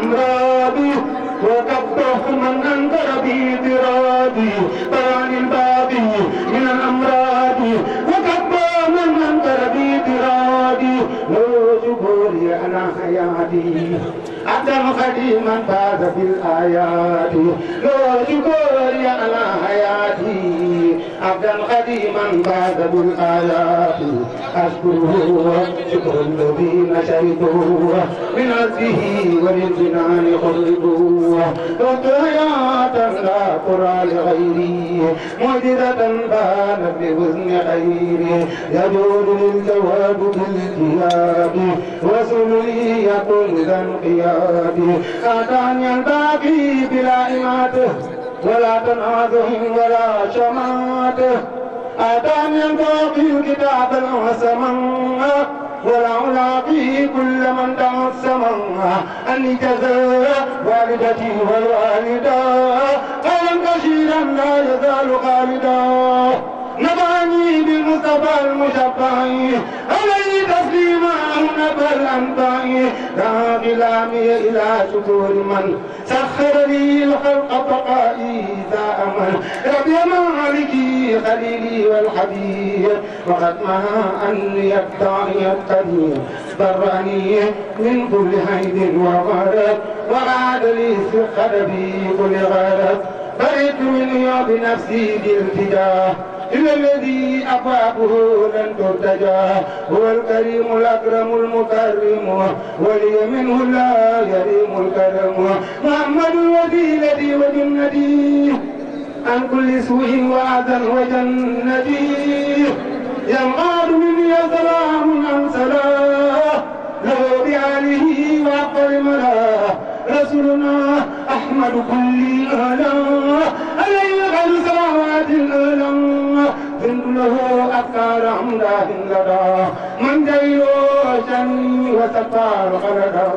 الأمراض وكبه من أنكر باعتراضي طعن الباقي من الأمراض وكبه من أنكر باعتراضي لو جبوري أنا حياتي عبدا خديما فاز بالآيات لو جبوري أنا حياتي عبدا خديما فاز بالآيات أشكره شكر الذين شهدوا من عزه وللجنان خلقوا وحياة لا ترى لغيري معجزة بانت بحسن خيري يجود للجواب بالجهاد وسلولي يقول ذا انقيادي أتاني الباقي بلا إماته ولا تنازه ولا شماته أتاني الباقي كتابا وسما ولا ألاقي كل من تعصم أني جزاء والدتي والوالدة قولا كثيرا لا يزال خالدا نباني بالمصطفى المشفع عليه تسليما نبى الأنباء داخلامي إلى شكور من سخر لي الخلق بقائي ذا أمل ربي مالكي خليلي والحبيب وختمها أني الداعي القدير برأني من كل هيد وغرب وعاد لي سخر في كل غرب برئت مني بنفسي بالتجاه إلى الذي أخافه لن ترتجى هو الكريم الأكرم المكرم ولي منه لا يريم الكرم محمد الوسيلة وجنتي عن كل سوء وعدا وجنتي ينقاد مني سلام عن سلام له بآله وأفضل ملاه رسولنا أحمد كل آلام عليه خير صلوات الآلام فند له أفكار أمداه لدى من جيلو شني وستار خلدا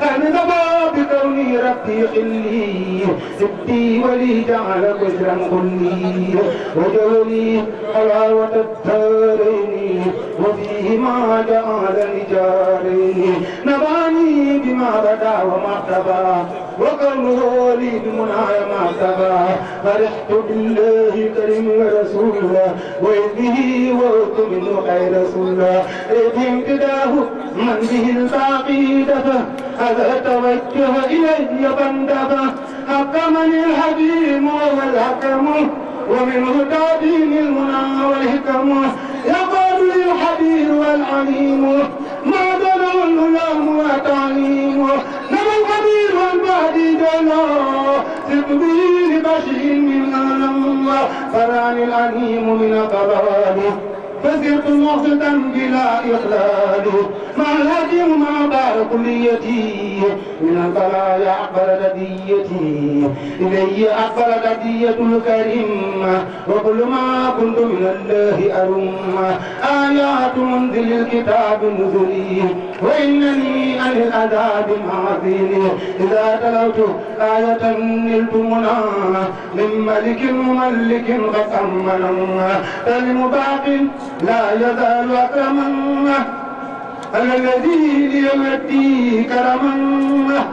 أنا زبا بكوني ربي خلي سبتي ولي جعل بشرا كلي وجولي حلاوة الدارين وفيهما جعل رجالين نباني بما بدا وما اختفى وكونه لي بمنعي ما اختفى فرحت بالله كريم رسول الله وإذ وقت منه خير رسول الله إذ امتداه من به الباقي دفه هذا توجه إلي فاندفه حكمني الحكيم وهو الحكم ومنه تعدين المنى والحكم يقول لي الحبير والعليم ما دنا الغلام وتعليم نما الخبير والبادي جلا سببي لبشر من ألم فراني العليم من قبال فسرت مقصدا بلا إخلال مع الهدي مع دار كليتي من البلايا أقبل رديتي إلي أقبل ردية الكريم وكل ما كنت من الله أرم آيات منزل الكتاب نزلي وإنني عن العذاب معذيني إذا تلوت آية نلت منى من ملك مملك فأمنا فلمباق لا يزال أكرما الذي ليودي كرما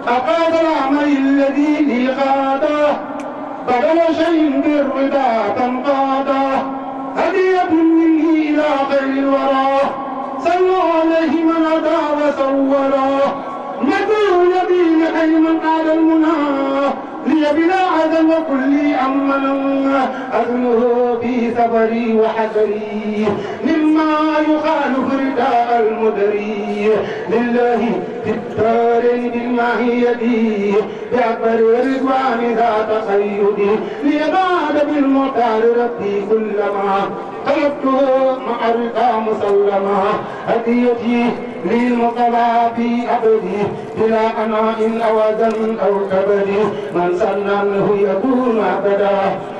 أقاد العمل الذي لي غادا بدل شيء بالرضا تنقادا هدية منه إلى خير الورى صلوا عليه من أدى وصورا مدعو نبي لحي من قال المنى لي بلا عدل وكل أمنا أذنه في سفري وحذري مما يخالف رداء المدري لله في الدارين بالماهية بأكبر رضوان ذات قيدي ليبعد بالمختار ربي كلما طلبته مع الرضا مسلما هديتي للمقبى في أبدي بلا أناء أو أذى أو كبد من سن أنه يكون أبدا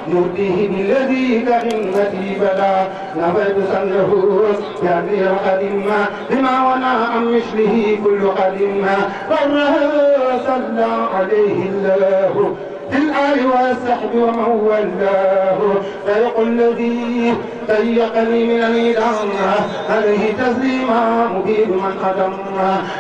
يرضيه بالذي كهمتي بدا نبيت سنه يعني قديما بما ونا عن مثله كل قديما فره صلى عليه الله في الآل والسحب ومن والاه طريق الذي ضيقني من الإدام عليه تسليما مبيد من أدم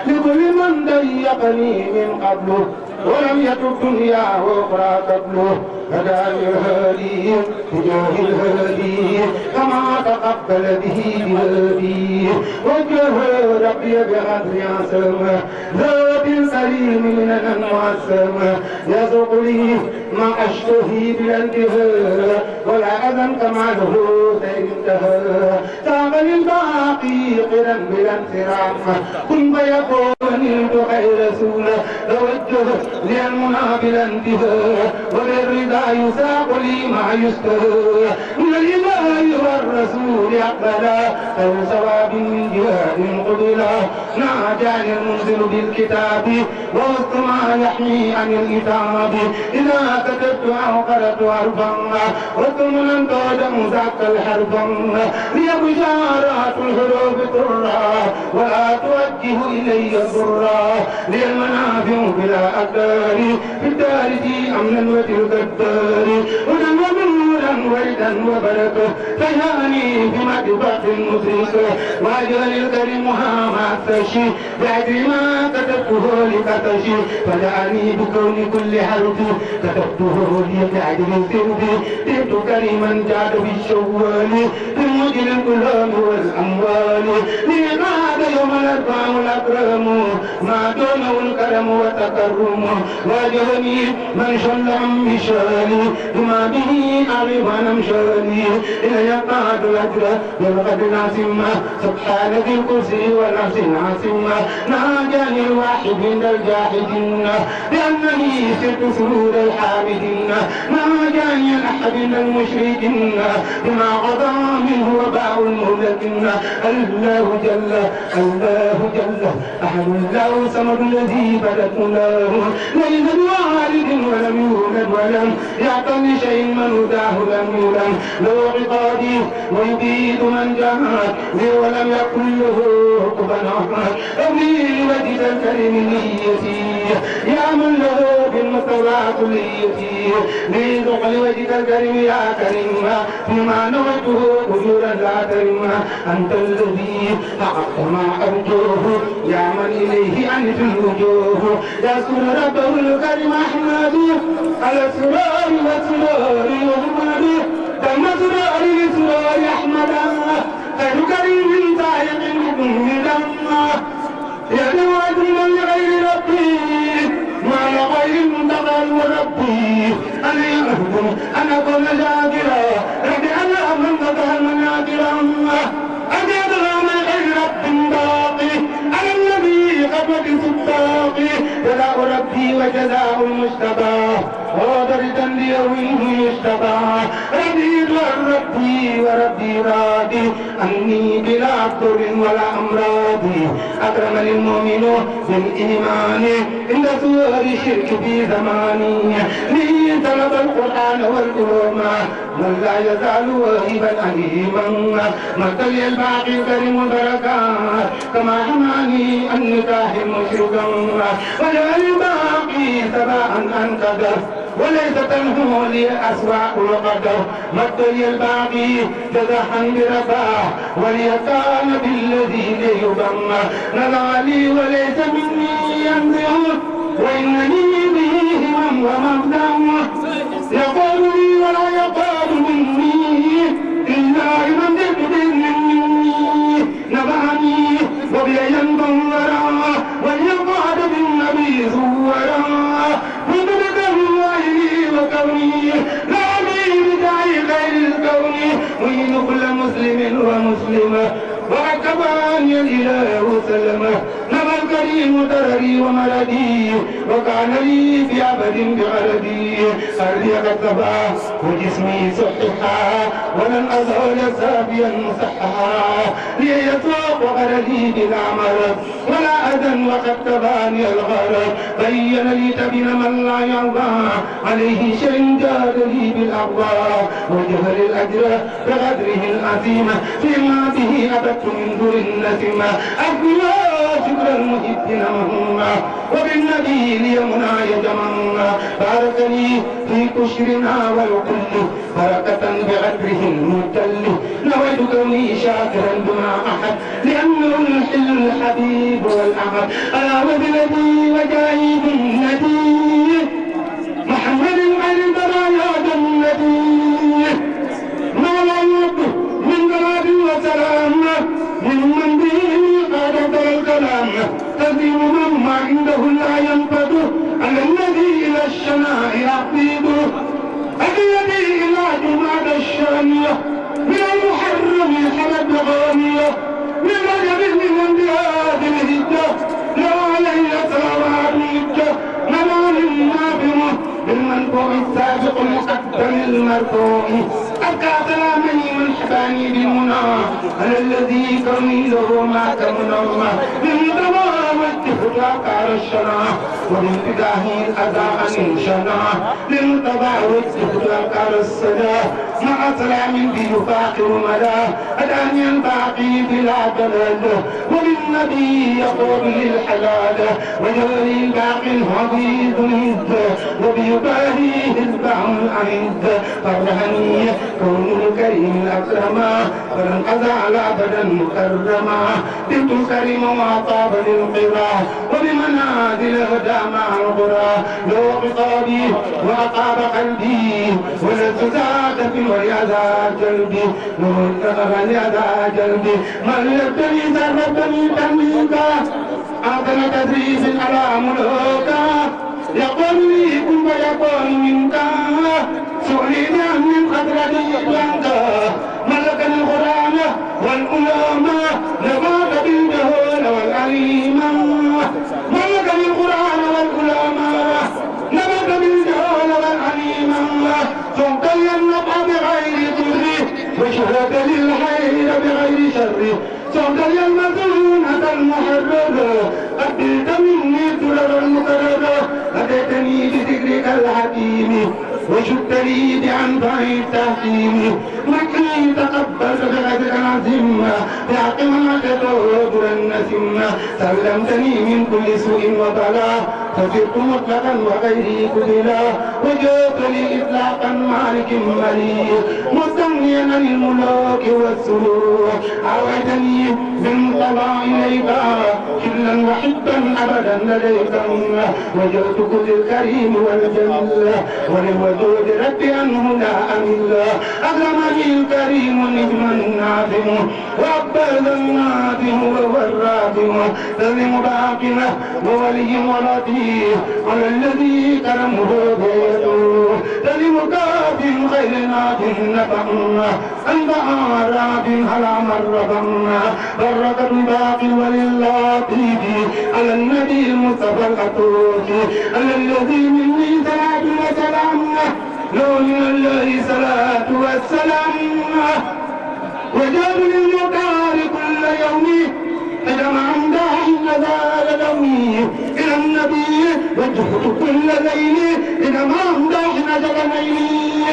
لكل من ضيقني من قبله ولم يتب دنيا وأخرى قبله هداني الهادي بجاه الهادي كما تقبل به بهادي وجه ربي بغدر عسم ذات سليم من المعسم يسوق لي ما أشتهي بلا انتهاء ولا أذن كما له انتهى تاب للباقي قرا بلا انصراف كن فيكون نلت خير رسوله توجه للمنى بلا انتهاء وللرضا يساق لي ما يستهى من الإله والرسول أقبلا أو ثواب من جهاد قبلا ناداني المنزل بالكتاب ووسط ما يحمي عن الكتاب إذا كتبت أو قرأت حرفا وثم تودم ذاك الحرفا لي بشارات الحروف طرا ولا توجه إلي ضرا لي المنافع بلا أقدار في الدار دي أمنا وتلك الدار هدى ونورا وردا وبركة فياني بمدبة المدركة واجعل الكريم ما تشي بعد ما كتبته لكتشي فدعني بكون كل حرف كتبته ليجعل سربي جئت كريما جاد بالشوال بالمجل الكلام والأموال ليقعد يوم الأربعاء الأكرم ما دونه الكرم وتكرم واجهني من شل عن مشالي بما به أغيب عن مشالي إلى يقعد الأجر والغد ناسمة سبحان ذي الكرسي والنفس العاصمة ناجاني الواحد عند الجاحدين لأنني سرت سرور الحامدين ناجاني الأحد عند المشركين بما قضى منه وباء المهلكين الله جل أحد الله صمد الذي بدت له ليس بوالد ولم يولد ولم يعطى لشيء من هداه لم يولد له عقادي ويبيد من جاهد ولم يكن له كفوا أحد أولي لوجه الكريم نيتي يا من له بالمستوى كليتي لذوق لوجه الكريم يا كريم فيما نويته أجورا لا ترم أنت الذي حققت ما أرجوه يا من إليه أنت الوجوه يسر ربه الكريم أحمد على السرار والسرار والمنى دم سرار لسرار أحمد خير كريم سائق من دم يدعو أجمل لغير ربي ما لغير المنتقى المربي أنا أكون شاكرا ربي أنا من قطع المناكرا أجد من غير رب باقي على النبي قبل سباقي جزاء ربي وجزاء المجتبى وضردا ليومه يجتبى رضيت ربي وربي راضي أني بلا ضر ولا أمراض أكرمني المؤمن بالإيمان عند سور الشرك في زماني لي طلب القرآن والعلوم من لا يزال واهبا عليما مبتلي الباقي الكريم البركات كما حماني النكاح مشركا وجعل الباقي سباء أنقذر وليس تنهو لي أسواق القدر مبتلي الباقي جزحا برفاه وليكان بالذي ليبم نضالي وليس مني ينزع وإنني به همم ومبدأ يقول لي ولا يقال مني إلا من ذكر مني نبعني وبي ينظر وليقعد بالنبي زورا وبدك الله وكوني لا بي بداعي غير الكون وإن كل مسلم ومسلمة وعكباني الإله سلمه نبى الكريم درري ومردي وكان لي في عبد بغردي أرضي قد ثبا وجسمي صححا ولن أزال سافيا مصححا لي يسوق غردي بلا مرض ولا أذى وقد تباني الغرض بين لي تبين من لا يرضى عليه شيء جاد لي بالأرضى وجهل الأجر بقدره العظيم فيما به أبت من دور النسمة أبنيات شكر المحب نمنا وبالنبي ليمنا يجمنا بارك لي في كشرنا والكل بركة بقدره المتل نويت كوني شاكرا بما أحد لأنه الحل الحبيب والأحد ألا وبالذي وجاهد النبي محمد عن البرايا جنتي ما لا يرد من بلاد وسلام ممن به قد أفضل الكلام تزيم من ما عنده لا ينفد على الذي إلى الشناء يعقيد أبيدي إلى جماد الشانية من المحرم حمد غانية من رجب من انبياء الهجة لا علي صلوات الهجة منال النافع بالمنفوع السابق المقدم المرفوع أبقى سلامي من حباني بالمنى على الذي كرمي له ما كمنى من تمام الجهد أقار الشنا ومن فداه الأذى عن شنا للطبع والجهد أقار الصدى مع سلام بيفاقر مدى أداني الباقي بلا دلال وللنبي يقول للحلال وجري الباقي الحديد الهد وبيباهي حزبه العيد فرهني كون الكريم الأكرما فلنقضى على أبدا مكرما بنت الكريم وأطاب للقرى وبمنازل هدى مع القرى لو خطابي وأطاب قلبي ولست ذات في وليذا جلبي وليذا جلبي من يبتني سربتني تنميكا أعطنا تدريس على ملوكا يقول لي كن فيكون منك سؤلي من قدرتي لك ملك القرآن والعلماء نبات بالجهول والعليم ملك القرآن والعلماء نبات بالجهول والعليم صمت النبع بغير ضر وشهد للخير بغير شر صمت المسونة المحرر قبلت مني درر المقرر أتيتني بذكرك الحكيم وشدت لي بأنفع التحكيم مكي تقبلت بغدك العظيم بحق ما تدور النسيم سلمتني من كل سوء وبلاء فصرت مطلقا وغيري قبلا وجئت لي إطلاقا مالك مليك مستغنيا عن الملوك والسلوك عودني بالمطلع إليك حلا وحبا أبدا لديك وجئت كل الكريم والجميل وللوجود ربي أنه لا أمل أكرمني الكريم نجم النافع وأبدا النافع وهو الرافع تزم باقنا وولي ولطيف على الذي كرمه بيده تزم كاف خير ناف نفعنا أنبع راف على مربنا بركة باقي وللطيف على النبي المصطفى الأطوف على الذي مني صلاة وسلام لو من الله صلاة والسلام وجاب للمختار كل يوم فجمع داع نزال دومي إلى النبي وجهت كل ليل إذا ما داع نزل ليلي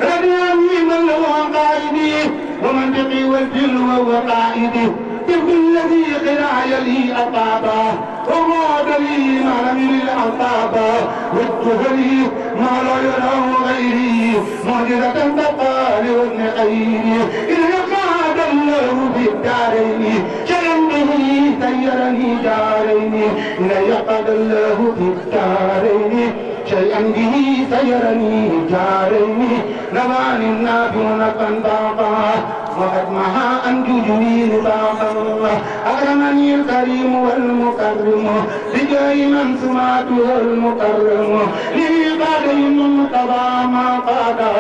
رضياني من هو قائدي ومنطقي والجل وهو قائدي طب الذي قراي لي أطابا وغاد لي ما لم يرد أطابا وجه لي ما لا يراه غيري معجزة تبقى لوزن خيري إذ قاد الله في الدارين شيئا به سيرني دارين إذ قاد الله في الدارين شيئا به سيرني دارين نبان النافع نفا باقا وقد مها أن تجري نطاقا أكرمني الكريم والمكرم بجاه من سمعته المكرم لي قاد المنتبى ما قادا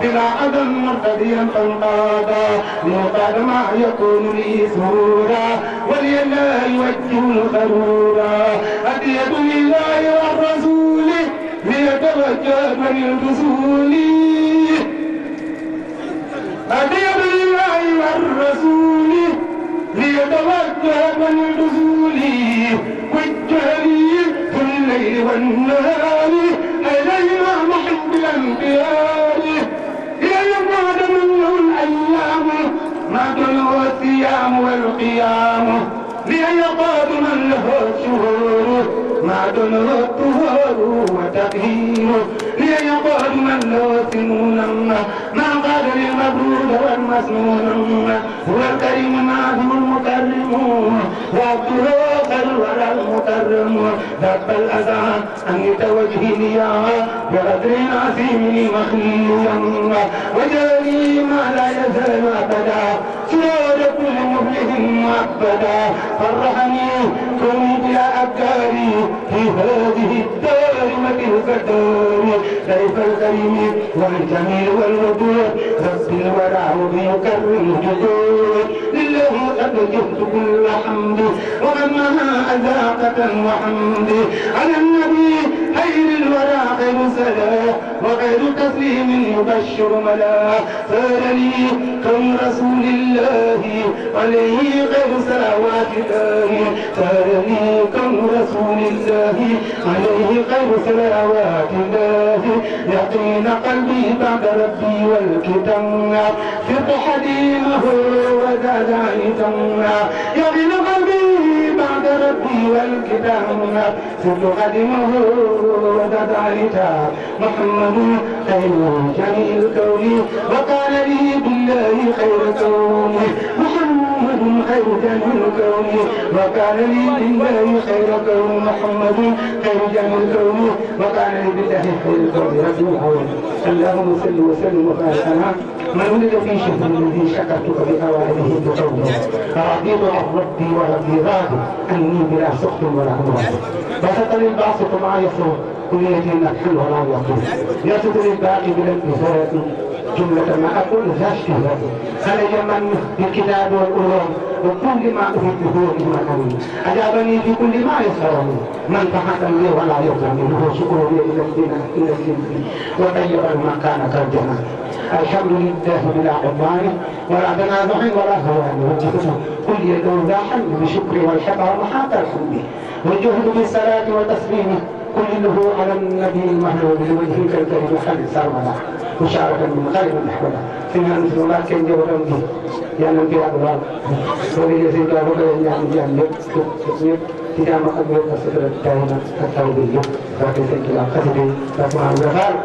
بلا أذى مرتديا فانقادا لقد ما يكون لي سرورا ولي لا يوجه الخرورا أدية لله والرسول ليتوجه من الفصول أدية لله والرسول ليتوجه من الفصول والجري في الليل والنهار إلينا محب الأنبياء إلينا بعد منه الأيام ما تلو الصيام والقيام لأي ليقاد من له شهور معدن الطهور وتطهير ليقاد من له سنون ما قال للمبرود والمسنون هو الكريم الناظم المكرم وعبده خير الورى المكرم ذهب الأذى أن توجهي ليا بقدر عظيم مخليا وجالي ما لا يزال أبدا سرور كل مفلح مؤبدا فرحني كوني بلا أبكاري في هذه الدار وتلك الدار ضيف الكريم والجميل والودود رب الورى وبيكرم جدود لله قد جبت كل حمد وغنها أذاقة وحمد على النبي خير الورى خير سلام وغير تسليم يبشر ملا صار لي كون رسول الله عليه غير صلوات الله صار لي كون رسول الله عليه غير صلوات الله يقين قلبي بعد ربي والكتاب صرت حديمه وزاد عيدا يقين قلبي بعد ربي والكتاب صرت خادمه وزاد عيدا محمد خير جميع الكون وقال لي بالله خير كون محمد خير جميع الكون وقال لي بالله خير كون محمد خير جميع الكون وقال لي بالله خير الكون رسول اللهم صل وسلم وبارك على من ولد في شهر الذي شكرتك بأوائله بقوله رضيت عن ربي وربي راضي أني بلا سخط ولا عدوان بسط للباسط مع يسر كليتي نحل ولا يقول يسد للباقي بلا انتهاء جملة ما أقول ذا اشتهاء خلي من بالكتاب والأولون وكل ما أهده لما أمين أجابني في كل ما يسرني من فحة لي ولا يغزى منه شكري إلى الدين وطيب المكان كالجنة الحمد لله بلا عدوان ولا تنازع ولا هوان وجهه كل يدور ذا حمد بشكر والحقر محاط الحمد والجهد بالصلاة والتسليم كله على النبي المحمود لوجهك الكريم خالد سرمدا مشاركا من خير محمدا فينا مثل الله كان جبرا به يعني في أدوار ولي يزيد أبوك يعني يب تجامع أبوك السفر التاهمة التوبية فكي سيكلا قصدي فكما أبوك